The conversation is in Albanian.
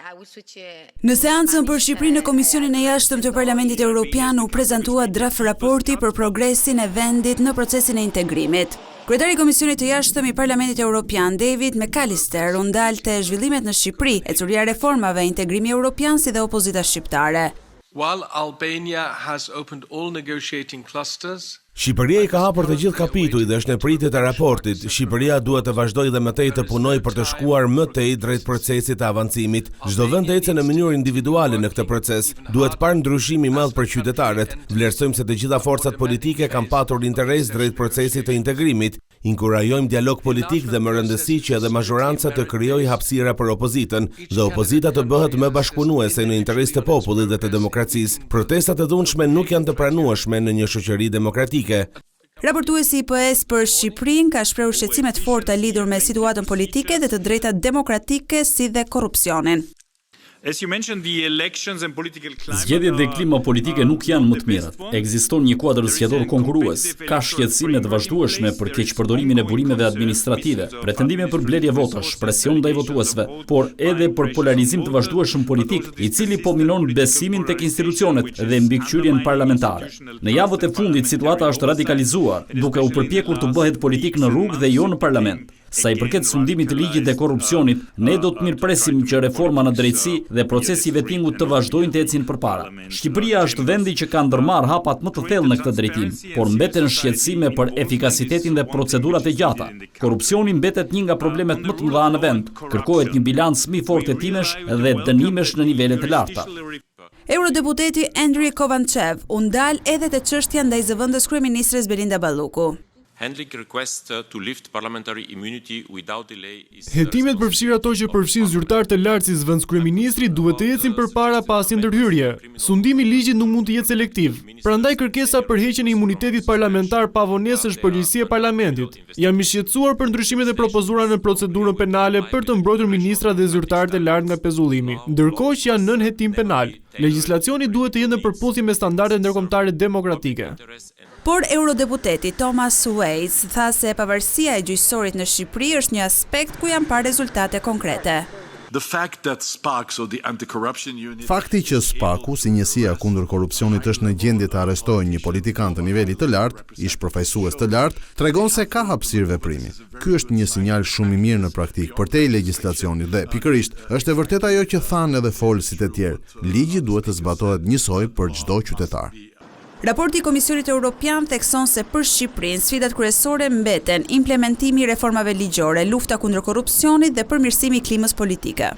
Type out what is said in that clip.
Në seancën për Shqipërinë në Komisionin e Jashtëm të Parlamentit Evropian u prezantua draft raporti për progresin e vendit në procesin e integrimit. Kryetari i Komisionit të Jashtëm i Parlamentit Evropian, David McAllister, u ndal te zhvillimet në Shqipëri, e curia reformave, integrimi evropian si dhe opozita shqiptare. While Albania has opened all negotiating clusters, Shqipëria i ka hapur të gjithë kapituj dhe është në pritje të raportit. Shqipëria duhet të vazhdojë dhe më tej të punojë për të shkuar më tej drejt procesit të avancimit. Çdo vend ecë në mënyrë individuale në këtë proces. Duhet parë ndryshim i madh për qytetarët. Vlerësojmë se të gjitha forcat politike kanë patur interes drejt procesit të integrimit. Inkurajojmë dialog politik dhe më rëndësi që edhe mazhoranca të krijojë hapësira për opozitën dhe opozita të bëhet më bashkëpunuese në interes të popullit dhe të demokracisë. Protestat e dhunshme nuk janë të pranueshme në një shoqëri demokratike. Raportuesi IPS për Shqipërinë ka shprehur shqetësime të forta lidhur me situatën politike dhe të drejtat demokratike si dhe korrupsionin. Zgjedhjet dhe klima politike nuk janë më të mirat. Ekziston një kuadër zgjedhor konkurrues. Ka shqetësime të vazhdueshme për keqpërdorimin e burimeve administrative, pretendime për blerje votash, presion ndaj votuesve, por edhe për polarizim të vazhdueshëm politik, i cili po minon besimin tek institucionet dhe mbikëqyrjen parlamentare. Në javët e fundit situata është radikalizuar, duke u përpjekur të bëhet politik në rrugë dhe jo në parlament. Sa i përket sundimit të ligjit dhe korrupsionit, ne do të mirëpresim që reforma në drejtësi dhe procesi i vettingut të vazhdojnë të ecin përpara. Shqipëria është vendi që ka ndërmarrë hapat më të thellë në këtë drejtim, por mbeten shqetësime për efikasitetin dhe procedurat e gjata. Korrupsioni mbetet një nga problemet më të mëdha në vend. Kërkohet një bilans më i fortë hetimesh dhe dënimesh në nivele të larta. Eurodeputeti Andriy Kovanchev u ndal edhe te çështja ndaj zëvendës kryeministres Belinda Balluku. Hetimet përfshirë ato që përfshin zyrtar të lartë si zëvendës kryeministri duhet të ecin përpara pasi ndërhyrje. Sundimi i ligjit nuk mund të jetë selektiv. Prandaj kërkesa për heqjen e imunitetit parlamentar pavonesë është përgjegjësia e parlamentit. Jam i shqetësuar për ndryshimet e propozuara në procedurën penale për të mbrojtur ministrat dhe zyrtarët e lartë nga pezullimi, ndërkohë që janë nën hetim penal. Legjislacioni duhet të jetë në përputhje me standardet ndërkombëtare demokratike. Por eurodeputeti Thomas Weiss tha se pavarësia e gjyqësorit në Shqipëri është një aspekt ku janë parë rezultate konkrete. Fakti që SPAK-u, si njësia kundër korrupsionit, është në gjendje të arrestojë një politikan të nivelit të lartë, ish përfaqësues të lartë, tregon se ka hapësirë veprimi. Ky është një sinjal shumë i mirë në praktikë përtej legjislacionit dhe pikërisht është e vërtetë ajo që thanë edhe folësit e tjerë. Ligji duhet të zbatohet njësoj për çdo qytetar. Raporti i Komisionit Evropian thekson se për Shqipërinë sfidat kryesore mbeten implementimi i reformave ligjore, lufta kundër korrupsionit dhe përmirësimi i klimës politike.